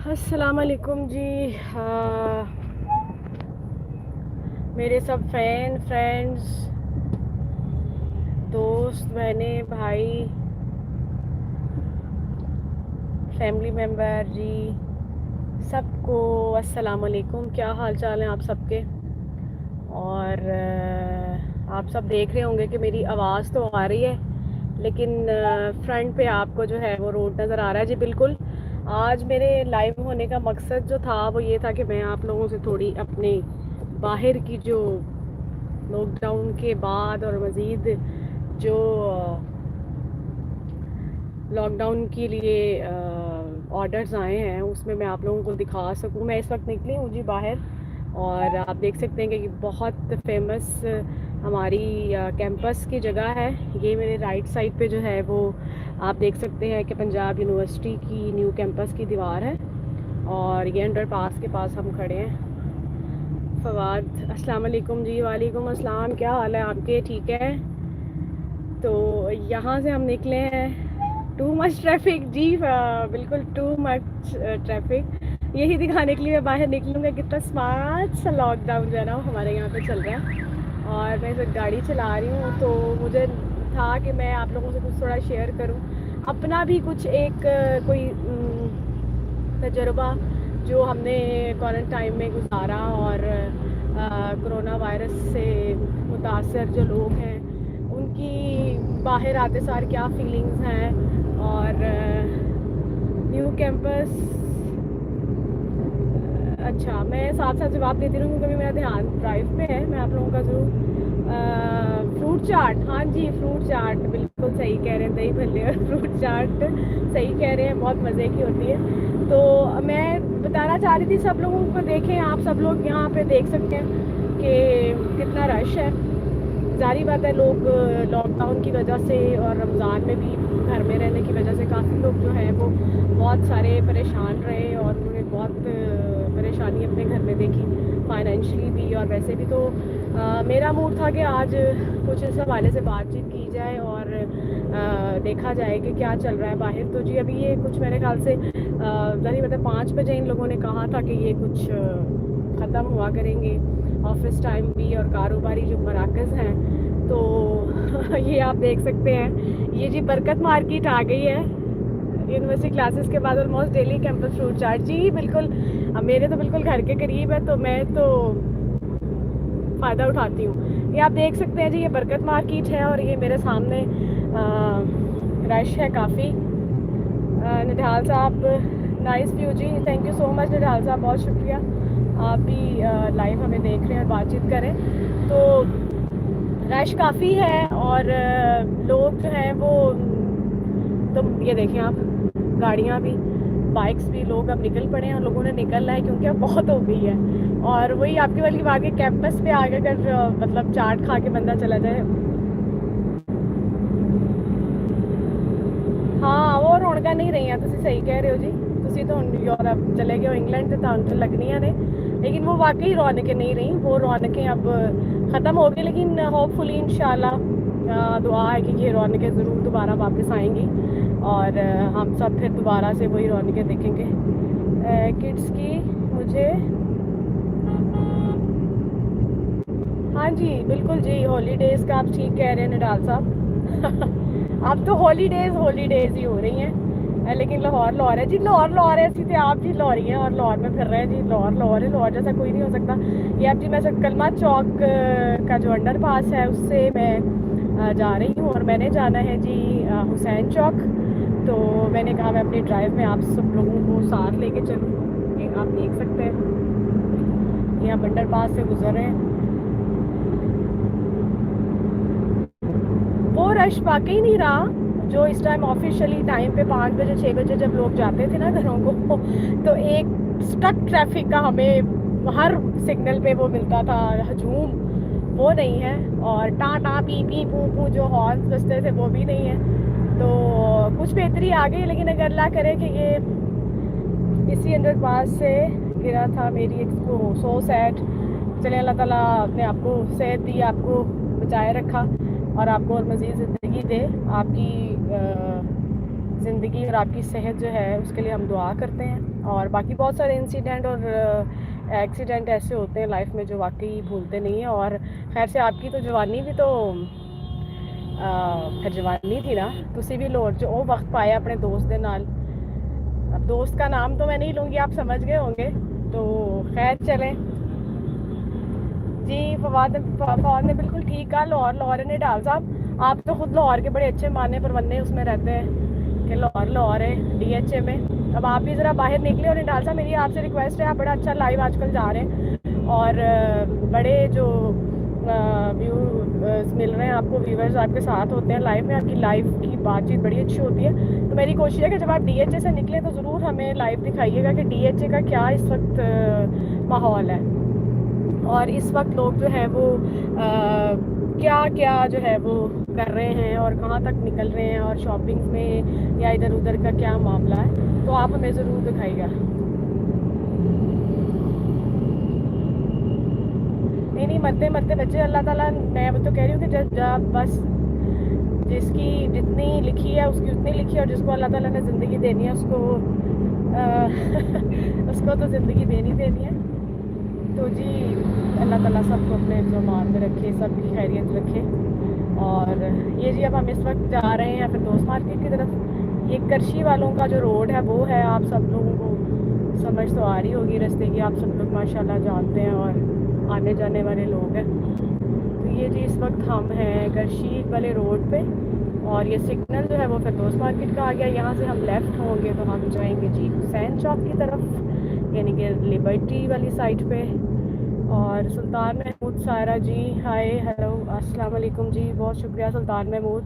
अस्सलाम वालेकुम जी। मेरे सब फ्रेंड्स, दोस्त, बहनें, भाई, फैमिली मेम्बर जी, सबको अस्सलाम वालेकुम। क्या हाल चाल है आप सबके? और आप सब देख रहे होंगे कि मेरी आवाज़ तो आ रही है, लेकिन फ्रंट पे आपको जो है वो रोड नज़र आ रहा है जी। बिल्कुल, आज मेरे लाइव होने का मकसद जो था वो ये था कि मैं आप लोगों से थोड़ी अपने बाहर की जो लॉकडाउन के बाद और मज़ीद जो लॉकडाउन के लिए ऑर्डर्स आए हैं उसमें मैं आप लोगों को दिखा सकूं। मैं इस वक्त निकली हूँ जी बाहर, और आप देख सकते हैं कि बहुत फेमस हमारी कैंपस की जगह है। ये मेरे राइट साइड पे जो है वो आप देख सकते हैं कि पंजाब यूनिवर्सिटी की न्यू कैंपस की दीवार है, और ये अंडर पास के पास हम खड़े हैं। फवाद, अस्सलाम वालेकुम जी। वालेकुम अस्सलाम, क्या हाल है आपके? ठीक है। तो यहाँ से हम निकले हैं। टू मच ट्रैफिक जी, बिल्कुल टू मच ट्रैफिक। यही दिखाने के लिए मैं बाहर निकलूँगा कितना स्मार्ट सा लॉकडाउन जो है ना हमारे यहाँ पे चल रहा है। और मैं इस गाड़ी चला रही हूँ, तो मुझे था कि मैं आप लोगों से कुछ थोड़ा शेयर करूँ अपना भी कुछ एक कोई तजुर्बा जो हमने क्वारंटाइन में गुजारा, और कोरोना वायरस से मुतासर जो लोग हैं उनकी बाहर आते सार क्या फीलिंग्स हैं। और न्यू कैंपस, अच्छा मैं साथ साथ जवाब देती रहूँ क्योंकि मेरा ध्यान ड्राइव पे है। मैं आप लोगों का ज़रूर फ्रूट चाट, हाँ जी फ्रूट चाट बिल्कुल सही कह रहे हैं, दही भल्ले और फ्रूट चाट सही कह रहे हैं, बहुत मज़े की होती है। तो मैं बताना चाह रही थी सब लोगों को, देखें आप सब लोग यहाँ पे देख सकते हैं कि कितना रश है। जारी बात है, लोग लॉकडाउन की वजह से और रमज़ान में भी घर में रहने की वजह से काफ़ी लोग जो है वो बहुत सारे परेशान रहे, और उन्होंने बहुत परेशानी अपने घर में देखी, फाइनेंशियली भी और वैसे भी। तो मेरा मूड था कि आज कुछ इस हवाले से बातचीत की जाए और देखा जाए कि क्या चल रहा है बाहर। तो जी अभी ये कुछ मेरे ख्याल से जारी बात है 5 बजे इन लोगों ने कहा था कि ये कुछ ख़त्म हुआ करेंगे, ऑफिस टाइम भी और कारोबारी जो मराकज़ हैं। तो ये आप देख सकते हैं, ये जी बरकत मार्केट आ गई है यूनिवर्सिटी क्लासेस के बाद। ऑलमोस्ट डेली कैंपस फ्रूट चाट जी बिल्कुल, अब मेरे तो बिल्कुल घर के करीब है, तो मैं तो फ़ायदा उठाती हूँ। ये आप देख सकते हैं जी, ये बरकत मार्केट है और ये मेरे सामने रश है काफ़ी। निढाल साहब, nice view ji, thank you so much Nidhal साहब, बहुत शुक्रिया आप भी लाइव हमें देख रहे हैं और बातचीत करें। तो रश काफ़ी है और लोग जो हैं वो, तो ये देखें आप, गाड़ियाँ भी, बाइक्स भी, लोग अब निकल पड़े हैं और लोगों ने निकलना है क्योंकि अब बहुत हो गई है। और वही आपकी वाली बात के कैंपस पे आगे अगर मतलब चाट खा के बंदा चला जाए, हाँ वो रौनक नहीं रही हैं, तुम सही कह रहे हो जी। तुम तो यूरोप चले गए हो, इंग्लैंड से तो लगनियाँ ने, लेकिन वो वाकई रौनकें नहीं रही, वो रौनकें अब ख़त्म हो गई। लेकिन होपफुली इंशाल्लाह दुआ है कि ये रौनकें ज़रूर दोबारा वापस आएंगी और हम सब फिर दोबारा से वही रौनकें देखेंगे। किड्स की मुझे, हाँ जी बिल्कुल जी, हॉलीडेज़ का आप ठीक कह रहे हैं निडाल साहब। अब तो हॉलीडेज़ ही हो रही हैं, लेकिन लाहौर है जी, लाहौर है, इसी से आप जी लाहौरी हैं और लाहौर में फिर रहे हैं जी। लाहौर है, लाहौर जैसा कोई नहीं हो सकता। ये अब जी मैं कलमा चौक का जो अंडर पास है उससे मैं जा रही हूँ, और मैंने जाना है जी हुसैन चौक। तो मैंने कहा मैं अपनी ड्राइव में आप सब लोगों को साथ लेके चलूँ। आप देख सकते हैं ये आप अंडर पास से गुजर रहे हैं, वो रश वाकई नहीं रहा जो इस टाइम ऑफिशियली टाइम पे 5 बजे 6 बजे जब लोग जाते थे ना घरों को, तो एक स्टक ट्रैफिक का हमें हर सिग्नल पे वो मिलता था हजूम, वो नहीं है। और टा टा पी पी पू पू जो हॉर्न बजते थे वो भी नहीं है। तो कुछ बेहतरी आ गई, लेकिन अगर अल्लाह करे कि ये इसी अंडरपास से गिरा था, मेरी एक सो सैड। चले अल्लाह ताला अपने आपको सेहत दी, आपको बचाए रखा और आपको और मज़ीद ज़िंदगी दे। आपकी ज़िंदगी और आपकी सेहत जो है उसके लिए हम दुआ करते हैं। और बाकी बहुत सारे इंसिडेंट और एक्सीडेंट ऐसे होते हैं लाइफ में जो वाकई भूलते नहीं हैं। और खैर से आपकी तो जवानी भी तो फिर जवानी थी ना, तुसी भी लोट जो वो वक्त पाया अपने दोस्त के नाल। अब दोस्त का नाम तो मैं नहीं लूँगी, आप समझ गए होंगे। तो खैर चलें जी। फवाद ने बिल्कुल ठीक कहा, लाहौर ने डाल साहब, आप तो खुद लाहौर के बड़े अच्छे माने परवन्ने उसमें रहते हैं कि लाहौर है DHA में। अब आप भी ज़रा बाहर निकले। और निडाल साहब मेरी आपसे रिक्वेस्ट है, आप बड़ा अच्छा लाइव आजकल जा रहे हैं और बड़े जो व्यू मिल रहे हैं आपको, व्यूवर्स आपके साथ होते हैं लाइव में, आपकी लाइव की बातचीत बड़ी अच्छी होती है। तो मेरी कोशिश है कि जब आप DHA से निकलें तो ज़रूर हमें लाइव दिखाइएगा कि DHA का क्या इस वक्त माहौल है और इस वक्त लोग जो है वो क्या क्या जो है वो कर रहे हैं और कहाँ तक निकल रहे हैं और शॉपिंग में या इधर उधर का क्या मामला है, तो आप हमें ज़रूर दिखाइएगा। नहीं मरते मरते बच्चे, अल्लाह ताला, मैं तो कह रही हूँ कि जब बस जिसकी जितनी लिखी है उसकी उतनी लिखी है, और जिसको अल्लाह ताला ने ज़िंदगी देनी है उसको उसको तो ज़िंदगी देनी है। तो जी अल्लाह ताला सबको अपने ज़ुबान में रखे, सबकी खैरियत रखे। और ये जी अब हम इस वक्त जा रहे हैं फिर दोस्त मार्केट की तरफ। ये करशी वालों का जो रोड है वो है, आप सब लोगों को समझ तो आ रही होगी रास्ते की, आप सब लोग माशाल्लाह जानते हैं और आने जाने वाले लोग हैं। तो ये जी इस वक्त हम हैं करशी वाले रोड पे और ये सिग्नल जो है वो फिर दोस्त मार्केट का आ गया। यहाँ से हम लेफ़्ट होंगे तो हम जाएंगे जी हुसैन चौक की तरफ, यानी कि लिबर्टी वाली साइड पे। और सुल्तान महमूद सारा जी, हाय हेलो अस्सलाम वालेकुम जी, बहुत शुक्रिया सुल्तान महमूद,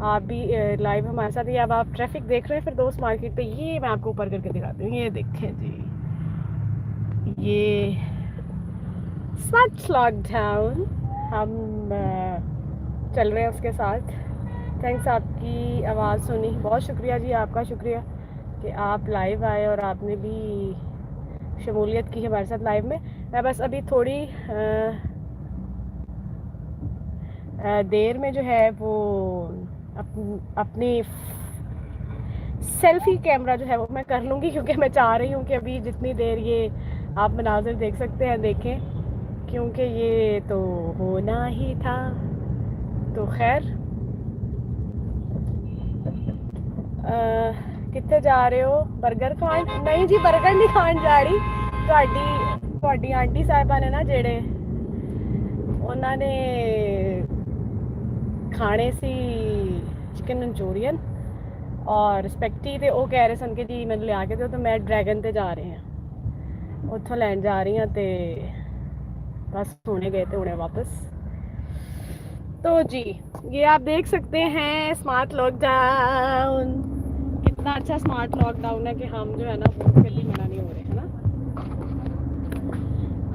आप भी लाइव हमारे साथ ही। अब आप ट्रैफिक देख रहे हैं फिर दोस्त मार्केट पे, ये मैं आपको ऊपर करके दिखाती हूँ, ये देखें जी, ये सच लॉकडाउन हम चल रहे हैं उसके साथ। थैंक्स, आपकी आवाज़ सुनी, बहुत शुक्रिया जी, आपका शुक्रिया कि आप लाइव आए और आपने भी शमूलियत की हमारे साथ लाइव में। मैं बस अभी थोड़ी देर में जो है वो अपनी सेल्फ़ी कैमरा जो है वो मैं कर लूँगी, क्योंकि मैं चाह रही हूँ कि अभी जितनी देर ये आप मनाज़िर देख सकते हैं देखें, क्योंकि ये तो होना ही था। तो खैर कितने जा रहे हो? बर्गर खान? नहीं जी, बर्गर नहीं खान जा रही। ਤੁਹਾਡੀ आंटी साहिबा ने ना जेड़े उन्होंने खाने सी चिकन मंचूरियन और स्पैगेटी, तो वो कह रहे सन कि जी मैंने लिया के दो, तो मैं ड्रैगन ते जा रहे हैं, उत्थों लैन जा रही हाँ, तो बस हुणे गए थे हुणे वापस। तो जी ये आप देख सकते हैं स्मार्ट लॉकडाउन, कितना अच्छा स्मार्ट लॉकडाउन है कि हम जो है ना वो फिर भी मना नहीं हो रहे हैं ना।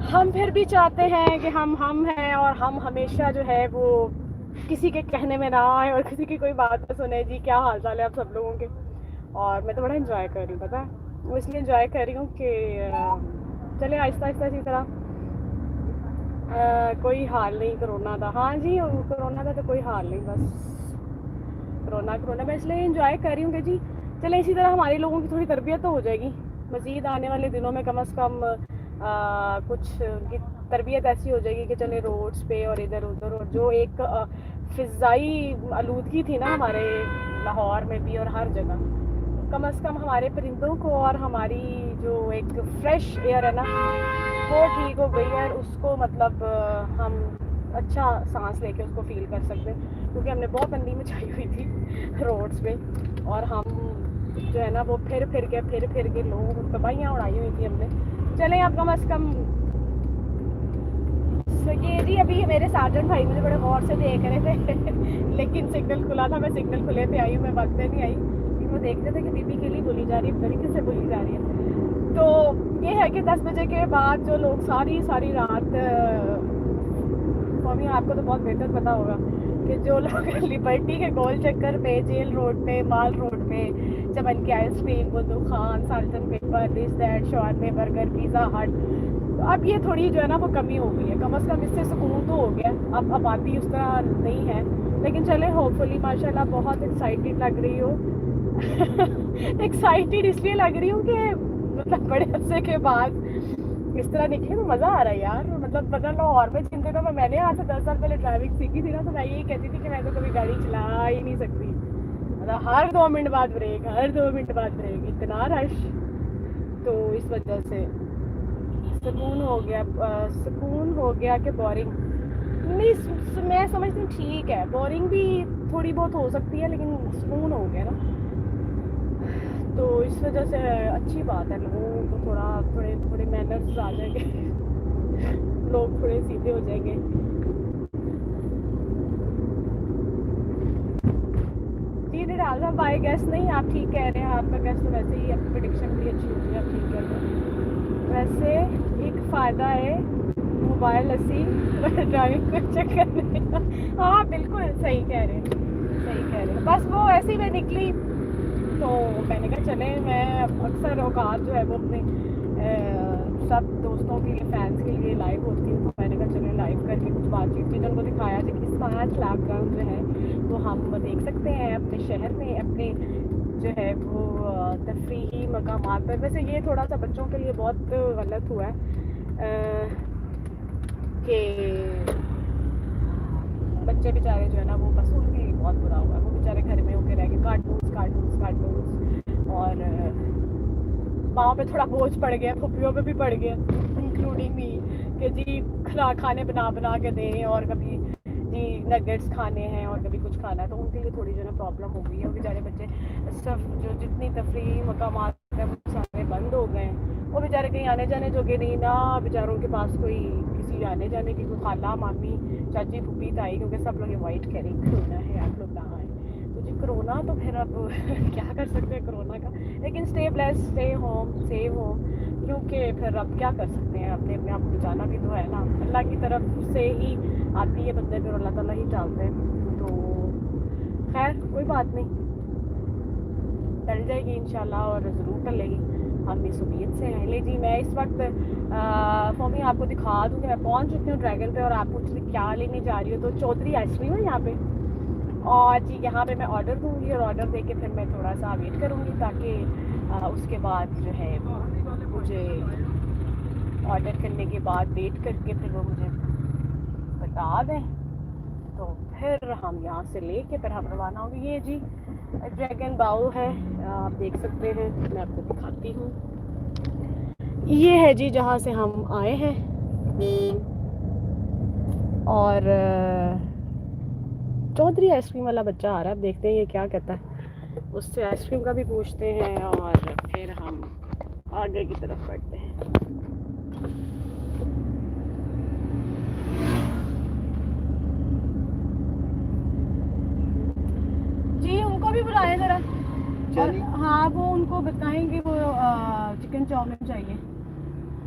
हम फिर भी चाहते हैं कि हम हैं और हम हमेशा जो है वो किसी के कहने में ना आए और किसी की कोई बात ना सुने। जी क्या हाल चाल है आप सब लोगों के? और मैं तो बड़ा इंजॉय कर रही हूँ, पता है, वो इसलिए इंजॉय कर रही हूँ कि चले आहिस्ता आहिस्ता इसी तरह। कोई हाल नहीं कोरोना का, हाँ जी कोरोना का तो कोई हाल नहीं, बस कोरोना मैं इसलिए इंजॉय कर रही हूँ कि जी चले इसी तरह हमारे लोगों की थोड़ी तरबियत तो हो जाएगी। मज़ीद आने वाले दिनों में कम से कम कुछ उनकी तरबियत ऐसी हो जाएगी कि चले रोड्स पे और इधर उधर, और जो एक फ़िज़ाई आलूदगी थी ना हमारे लाहौर में भी और हर जगह, कम से कम हमारे परिंदों को और हमारी जो एक फ्रेश एयर है ना वो ठीक हो गई है। उसको मतलब हम अच्छा सांस लेके उसको फील कर सकते हैं, क्योंकि हमने बहुत गंदी मचाई हुई थी रोड्स पे और हम जो है ना वो फिर फिर के लोगों को तबाहियाँ उड़ाई हुई थी हमने। चलें अब कम से कम। ये जी अभी मेरे साजन भाई मुझे बड़े गौर से देख रहे थे लेकिन सिग्नल खुला था, मैं सिग्नल खुले पे आई हूँ, मैं वक्त पे नहीं आई। वो देख रहे थे कि बीबी के लिए बोली जा रही है, तरीके से बोली जा रही है। तो ये है कि 10 बजे के बाद जो लोग सारी रात, मम्मी आपको तो बहुत बेहतर पता होगा कि जो लोग लिबर्टी के गोल चक्कर पे, जेल रोड पे, माल रोड पे, चमन की ice cream, Buddhu Khan, salt and pepper, this that, shawarma, burger, pizza hut, तो अब ये थोड़ी जो है ना वो कमी हो गई है। कम से कम इससे सुकून तो हो गया, अब आबादी उस तरह नहीं है, लेकिन चले होपफुली माशाल्लाह बहुत एक्साइटेड लग रही हो एक्साइटेड इसलिए लग रही हूँ कि मतलब बड़े अरसे के बाद इस तरह निकले तो मज़ा आ रहा है यार। मतलब पता लाहौर में जिन दिनों में मैंने आज से 10 साल पहले ड्राइविंग सीखी थी ना, तो मैं यही कहती थी कि मैं तो कभी गाड़ी चला ही नहीं सकती। मतलब हर 2 मिनट बाद ब्रेक, हर 2 मिनट बाद ब्रेक, इतना रश। तो इस वजह से सुकून हो गया कि बोरिंग नहीं। मैं समझती हूँ ठीक है, बोरिंग भी थोड़ी बहुत हो सकती है, लेकिन सुकून हो गया ना, तो इस वजह से अच्छी बात है। लोगों को थोड़े थोड़े मैनर्स आ जाएंगे लोग थोड़े सीधे हो जाएंगे। जी निराल साहब, बाय गेस्ट नहीं, आप ठीक कह रहे हैं। आपका गेस्ट तो वैसे ही आपकी प्रेडिक्शन भी अच्छी होती है, आप ठीक कह रहे हैं। वैसे एक फ़ायदा है मोबाइल असी ड्राइविंग को चक्कर नहीं। हाँ बिल्कुल सही कह रहे हैं, सही कह रहे हैं। बस वो ऐसे ही मैं निकली तो मैंने कहा चले, मैं अक्सर औकात जो है वो अपने सब दोस्तों के लिए, फैंस के लिए लाइव होती हूँ, तो मैंने कहा चले लाइव करके कुछ बातचीत की। उनको दिखाया कि किस 5 लाख ग्राउंड जो है वो हम देख सकते हैं अपने शहर में, अपने जो है वो तफरीही मकामात पर। वैसे ये थोड़ा सा बच्चों के लिए बहुत गलत हुआ है कि बच्चे बेचारे जो है ना, वो बस उनके लिए बहुत बुरा हुआ है। वो बेचारे घर में होकर रह गए, कार्टून्स और माँ पे थोड़ा बोझ पड़ गया, फुप्पियों पे भी पड़ गया, इंक्लूडिंग मी, कि जी खाने बना के दें, और कभी जी नगेट्स खाने हैं और कभी कुछ खाना है, तो उनके लिए थोड़ी जो है ना प्रॉब्लम हो गई है। और बेचारे बच्चे सब जो जितनी तफरीही मकामात हैं वो सारे बंद हो गए हैं। वो बेचारे कहीं आने जाने जोगे नहीं ना, बेचारों के पास कोई किसी आने जाने की कोई खाला मामी चाची फूफी ताई, क्योंकि सब लोग अवॉइड करें कोरोना है, आप लोग ना आए। तो जी कोरोना तो फिर अब क्या कर सकते हैं कोरोना का, लेकिन stay bless, stay home, save home, क्योंकि फिर अब क्या कर सकते हैं, अपने अपने आप को बचाना भी तो है ना। अल्लाह की तरफ से ही आती है बंदे पे, और अल्लाह ताला ही डालते हैं। तो खैर कोई बात नहीं, टल जाएगी इंशाल्लाह, और ज़रूर टलेगी, हम इस उम्मीद से हैं। ले जी मैं इस वक्त फॉर्मी आपको दिखा दूँ कि मैं पहुँच चुकी हूँ ड्रैगन पे, और आप पूछ रही क्या लेने जा रही हो। तो चौधरी आइसक्रीम है यहाँ पे, और जी यहाँ पे मैं ऑर्डर दूँगी, और ऑर्डर दे के फिर मैं थोड़ा सा वेट करूँगी, ताकि उसके बाद जो है मुझे ऑर्डर करने के बाद वेट करके फिर वो मुझे बता दें, तो फिर हम यहाँ से लेके फिर हम रवाना होंगे। ये जी ड्रैगन बाउल है, आप देख सकते हैं, मैं आपको दिखाती हूँ। ये है जी जहाँ से हम आए हैं, और चौधरी आइसक्रीम वाला बच्चा आ रहा है, देखते हैं ये क्या कहता है, उससे आइसक्रीम का भी पूछते हैं, और फिर हम आगे की तरफ बढ़ते हैं। जी उनको भी बुलाएं ज़रा, और हाँ वो उनको बताएंगे वो चिकन चाउमीन चाहिए,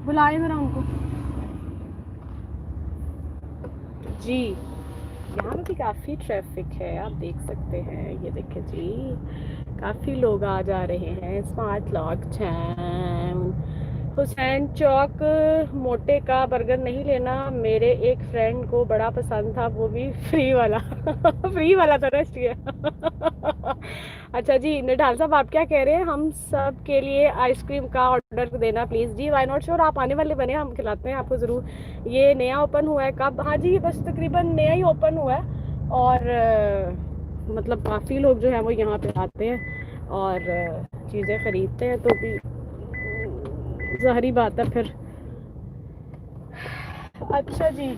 बुलाएं ज़रा उनको। जी यहाँ पे भी काफ़ी ट्रैफिक है, आप देख सकते हैं, ये देखें जी काफ़ी लोग आ जा रहे हैं। स्मार्ट लॉक टैम, हुसैन चौक। मोटे का बर्गर नहीं लेना, मेरे एक फ्रेंड को बड़ा पसंद था, वो भी फ्री वाला फ्री वाला था ना अच्छा जी निढाल साहब, आप क्या कह रहे हैं, हम सब के लिए आइसक्रीम का ऑर्डर देना प्लीज़। जी वाई नॉट श्योर, आप आने वाले बने, हम खिलाते हैं आपको ज़रूर। ये नया ओपन हुआ है कब? हाँ जी बस तकरीबन नया ही ओपन हुआ है, और मतलब काफ़ी लोग जो है वो यहाँ पे आते हैं और चीज़ें ख़रीदते हैं, तो भी ज़ाहिरी बात है फिर। अच्छा जी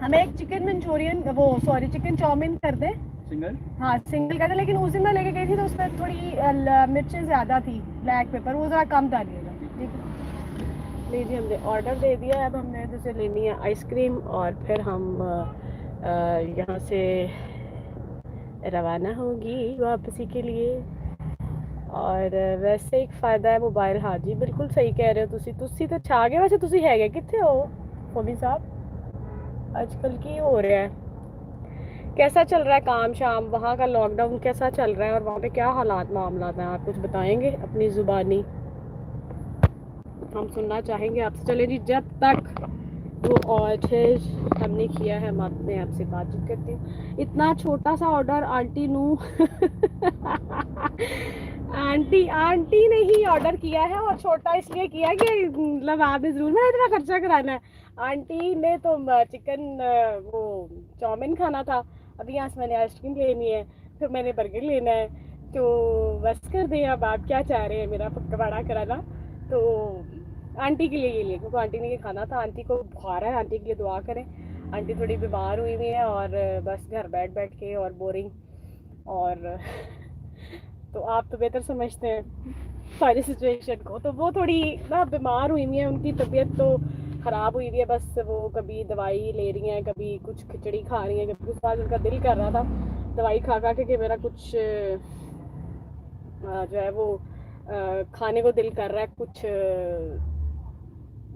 हमें एक चिकन मंचूरियन, वो सॉरी चिकन चाउमीन कर दें सिंगल। हाँ सिंगल कर दें, लेकिन उस दिन मैं लेके गई थी तो उसमें थोड़ी मिर्चें ज़्यादा थी, ब्लैक पेपर वो ज़रा कम डालिएगा। ठीक लीजिए, हमने ऑर्डर दे दिया है। अब हमने जैसे लेनी है आइसक्रीम, और फिर हम यहाँ से रवाना होगी वापसी के लिए। और वैसे एक फ़ायदा है मोबाइल, हाँ जी बिल्कुल सही कह रहे हो तुसी तो छा गए। वैसे तुसी है कितने हो फोबी साहब, आजकल की हो रहा है, कैसा चल रहा है काम शाम, वहाँ का लॉकडाउन कैसा चल रहा है, और वहाँ पे क्या हालात मामला हैं, आप कुछ बताएंगे अपनी ज़ुबानी, हम सुनना चाहेंगे आपसे। चले जी, जब तक वो ऑर्डर हमने किया है, हम अपने आपसे बातचीत करती हूँ। इतना छोटा सा ऑर्डर आंटी नू आंटी आंटी ने ही ऑर्डर किया है, और छोटा इसलिए किया कि मतलब आपने जरूर मेरा इतना खर्चा कराना है। आंटी ने तो चिकन वो चाउमीन खाना था, अभी यहाँ से मैंने आइसक्रीम लेनी है, फिर मैंने बर्गर लेना है, तो बस कर दें। अब आप क्या चाह रहे हैं मेरा पकवाड़ा कराना? तो आंटी के लिए ये लिए, क्योंकि आंटी ने ये खाना था। आंटी को बुखार है, आंटी के लिए दुआ करें। आंटी थोड़ी बीमार हुई हुई है, और बस घर बैठ बैठ के और बोरिंग, और तो आप तो बेहतर समझते हैं सारी सिचुएशन को। तो वो थोड़ी ना बीमार हुई हुई है, उनकी तबीयत तो ख़राब हुई हुई है, बस वो कभी दवाई ले रही हैं, कभी कुछ खिचड़ी खा रही हैं, कभी कुछ। आज उनका दिल कर रहा था दवाई खा खा के मेरा कुछ जो है वो खाने को दिल कर रहा है, कुछ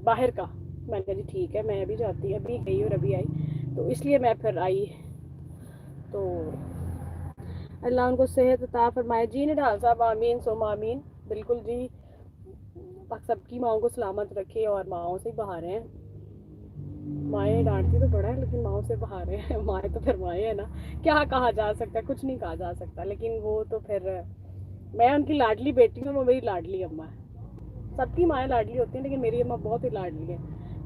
बाहर का। मैंने कहा जी ठीक है, मैं अभी जाती, अभी गई और अभी आई, तो इसलिए मैं फिर आई। तो अल्लाह उनको सेहत अता फरमाए। जी निढाल साहब आमीन सुम आमीन। बिल्कुल जी, सबकी माओ को सलामत रखे, और माओ से बाहर हैं। माएँ डांटती तो बड़ा है, लेकिन माओ से बाहर हैं। माएँ तो फिर माएँ है ना, क्या कहा जा सकता है, कुछ नहीं कहा जा सकता। लेकिन वो तो फिर मैं उनकी लाडली बेटी हूँ, वो मेरी लाडली अम्मा है। सबकी माएँ लाडली होती हैं, लेकिन मेरी अम्मा बहुत ही लाडली है।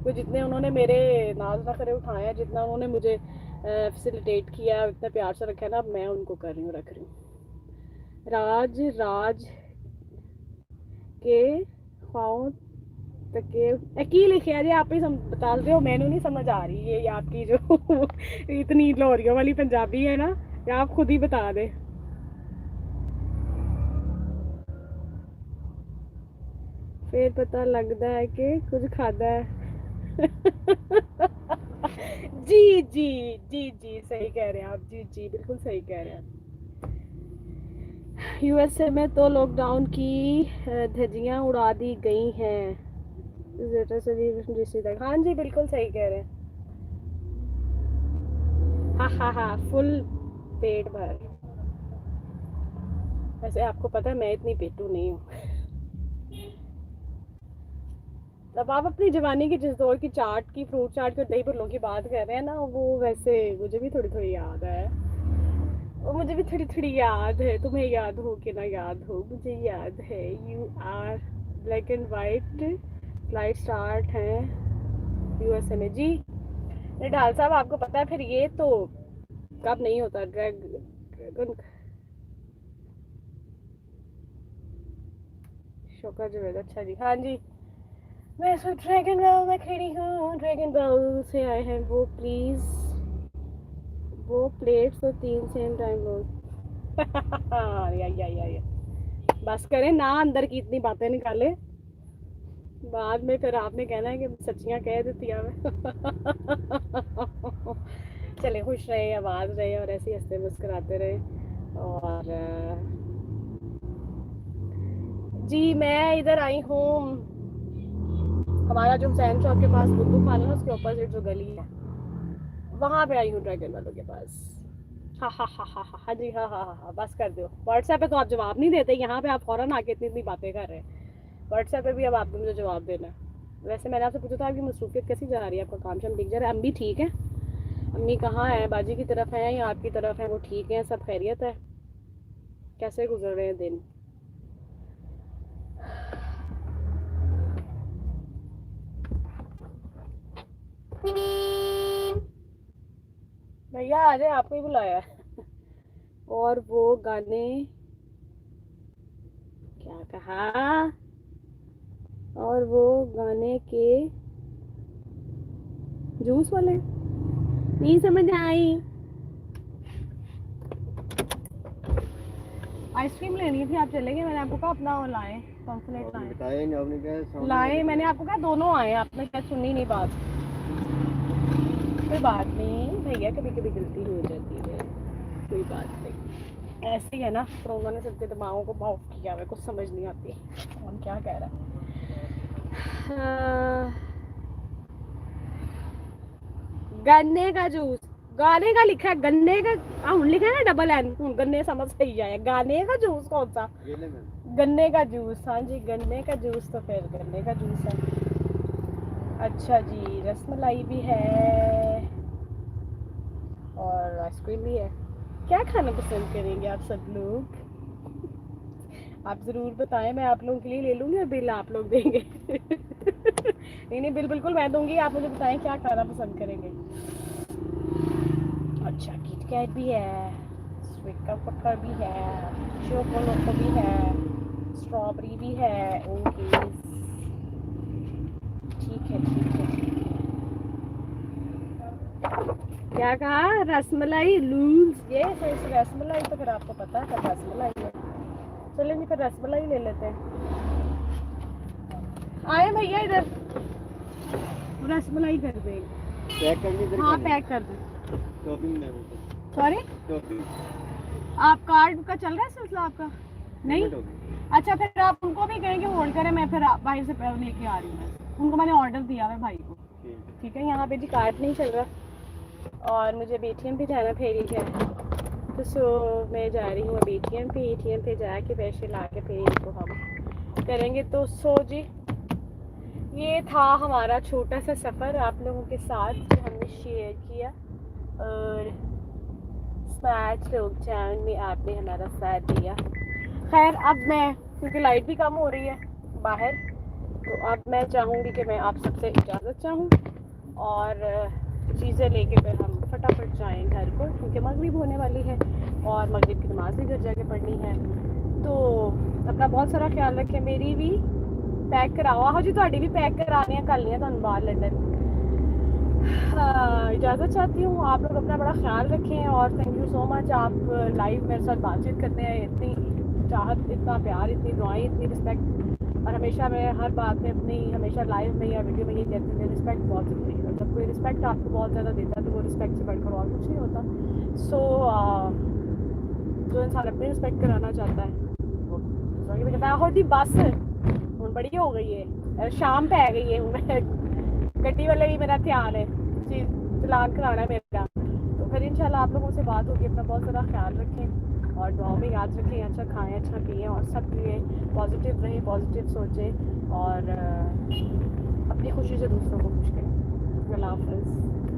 तो जितने उन्होंने मेरे नाज नखरे उठाए हैं, जितना उन्होंने मुझे फैसिलिटेट किया, इतना प्यार से रखा है ना, अब मैं उनको कर रही हूँ, रख रही हूँ। राज राज के खाओ तके की लिखे जी, आप ही बता दो, मैंने नहीं समझ आ रही ये आपकी जो इतनी लोरियों वाली पंजाबी है ना, या आप खुद ही बता दें। फिर पता लगता है कि कुछ खादा है। जी जी जी जी, सही कह रहे हैं आप, जी जी बिल्कुल सही कह रहे हैं। यूएसए में तो लॉकडाउन की धज्जियां उड़ा दी गई हैं। हाँ जी बिल्कुल सही कह रहे हैं। हाँ हाँ हाँ, फुल पेट भर। वैसे आपको पता है मैं इतनी पेटू नहीं हूँ। अब आप अपनी जवानी की जिस दौर की चाट की, फ्रूट चाट के दही भल्लों की बात कर रहे हैं ना, वो वैसे मुझे भी थोड़ी थोड़ी याद है। वो मुझे भी थोड़ी थोड़ी याद है। तुम्हें याद हो कि ना याद हो, मुझे याद है। You are black and white flight start है यूएसए में जी। निढाल साहब आपको पता है फिर ये तो कब नहीं होता ड्रैगन शोका जुवेद। अच्छा जी, हाँ जी। मैं इसमें ड्रैगन बॉल में खड़ी हूँ, ड्रैगन बॉल से आए हैं वो, प्लीज वो प्लेट्स तो 3 सेम टाइम लोग। या बस करें ना, अंदर की इतनी बातें निकाले, बाद में फिर आपने कहना है कि सच्चियाँ कह देती है। चले खुश रहे, आवाज रहे, और ऐसे हंसते मुस्कुराते रहे। और जी मैं इधर आई हूँ, हमारा जो हुसैन चौक के पास बुद्धू खाना है, उसके अपोजिट जो गली है, वहाँ पे आई हूँ ड्रैगन वालों के पास। हाँ हाँ हाँ हाँ हाँ हाँ जी, हाँ हाँ हाँ हाँ, बस कर दो। व्हाट्सएप पे तो आप जवाब नहीं देते, यहाँ पे आप फौरन आके इतनी इतनी बातें कर रहे हैं। व्हाट्सएप पे भी अब आपको मुझे जवाब देना है। वैसे मैंने आपसे पूछा था आपकी मसरूफियत कैसी जा रही है, आपका काम शाम ठीक जा रहा है? अम्मी ठीक है? अम्मी कहाँ है, बाजी की तरफ है या आपकी तरफ है? वो ठीक है, सब खैरियत है? कैसे गुजर रहे हैं दिन? भैया आ जाए, आपको ही बुलाया है। और वो गाने क्या कहा? और वो गाने के जूस वाले नहीं समझ आई। आइसक्रीम लेनी थी, आप चले गए। मैंने आपको कहा अपना वो लाए, कॉम्प्लेट लाए लाए, मैंने आपको कहा दोनों आए, आपने क्या सुनी नहीं बात। कोई बात नहीं भैया, कभी कभी गलती हो जाती है, कोई बात नहीं। ऐसे ही है ना, कोरोना ने सबके दिमागों को माफ किया हुआ, कुछ समझ नहीं आती कौन क्या कह रहा है। गन्ने का जूस, गाने का लिखा है, गन्ने का लिखा है ना डबल एन, गन्ने समझ सही आया। गाने का जूस कौन सा? गन्ने का जूस, हाँ जी गन्ने का जूस, तो फिर गन्ने का जूस है। अच्छा जी, रसमलाई भी है और आइसक्रीम भी है। क्या खाना पसंद करेंगे आप सब लोग? आप ज़रूर बताएं, मैं आप लोगों के लिए ले लूँगी और बिल आप लोग देंगे। नहीं नहीं, बिल बिल्कुल मैं दूंगी, आप मुझे बताएं क्या खाना पसंद करेंगे। अच्छा, किट कैट भी है, स्वीट का भी है, चॉकलेट भी है, स्ट्रॉबेरी भी है। ओके, ठीक है ठीक है ठीक है। क्या कहा? रसमलाई लूज, ये रसमलाई तो फिर आपको पता है रसमलाई है। चलें जी, फिर रसमलाई ले लेते हैं। आए भैया इधर, रसमलाई कर दें। पैक करनी इधर। हाँ पैक कर दें। शॉपिंग में सॉरी, शॉपिंग आप कार्ड का चल रहा है सिलसिला आपका? नहीं, अच्छा फिर आप उनको भी कहें कि होल्ड करें, मैं फिर भाई से लेके आ रही हूँ। उनको मैंने ऑर्डर दिया है भाई को। ठीक है, यहाँ पे जी कार्ड नहीं चल रहा और मुझे ATM पे जाना फेरी है, तो सो मैं जा रही हूँ अब ATM पे जाके पैसे ला के फिर इनको हम करेंगे। तो सो जी, ये था हमारा छोटा सा सफ़र आप लोगों के साथ जो हमने शेयर किया, और स्मार्ट लॉकडाउन में आपने हमारा साथ दिया। खैर अब मैं, क्योंकि लाइट भी कम हो रही है बाहर, तो अब मैं चाहूँगी कि मैं आप सबसे इजाज़त चाहूँ और चीज़ें लेके फिर हम फटाफट जाएं घर को, क्योंकि मगरिब होने वाली है और मगरिब की नमाज़ भी घर जाके पढ़नी है। तो अपना बहुत सारा ख्याल रखें, मेरी भी पैक कराओ। आहो जी, ਤੁਹਾਡੀ भी पैक कराने कल नहीं है बाहर लंदन। इजाज़त चाहती हूँ, आप लोग अपना बड़ा ख्याल रखें और थैंक यू सो मच, आप लाइव मेरे साथ बातचीत करते हैं। इतनी चाहत, इतना प्यार, इतनी दुआएं, इतनी रिस्पेक्ट, और हमेशा मैं हर बात में अपनी, हमेशा लाइव में या वीडियो में ये कहती हूँ, रिस्पेक्ट बहुत ज़रूरी है। जब कोई रिस्पेक्ट आपको बहुत ज़्यादा देता है तो वो रिस्पेक्ट से बढ़कर और कुछ नहीं होता। सो जो इंसान अपनी रिस्पेक्ट कराना चाहता है वो दूसरों की भी करता है। आहो जी बस हूँ बड़ी हो गई है, शाम पै गई है, हूँ गड्डी वाले भी मेरा ध्यान है जी, चलान कराना है मेरा। तो फिर इंशाल्लाह आप लोगों से बात होगी। अपना बहुत ज़्यादा ख्याल रखें और दुआओं में याद रखें, अच्छा खाएं, अच्छा पिएँ और सब लिए पॉजिटिव रहें, पॉजिटिव सोचें और अपनी खुशी से दूसरों को खुश करें। अल्लाह हाफ़िज़।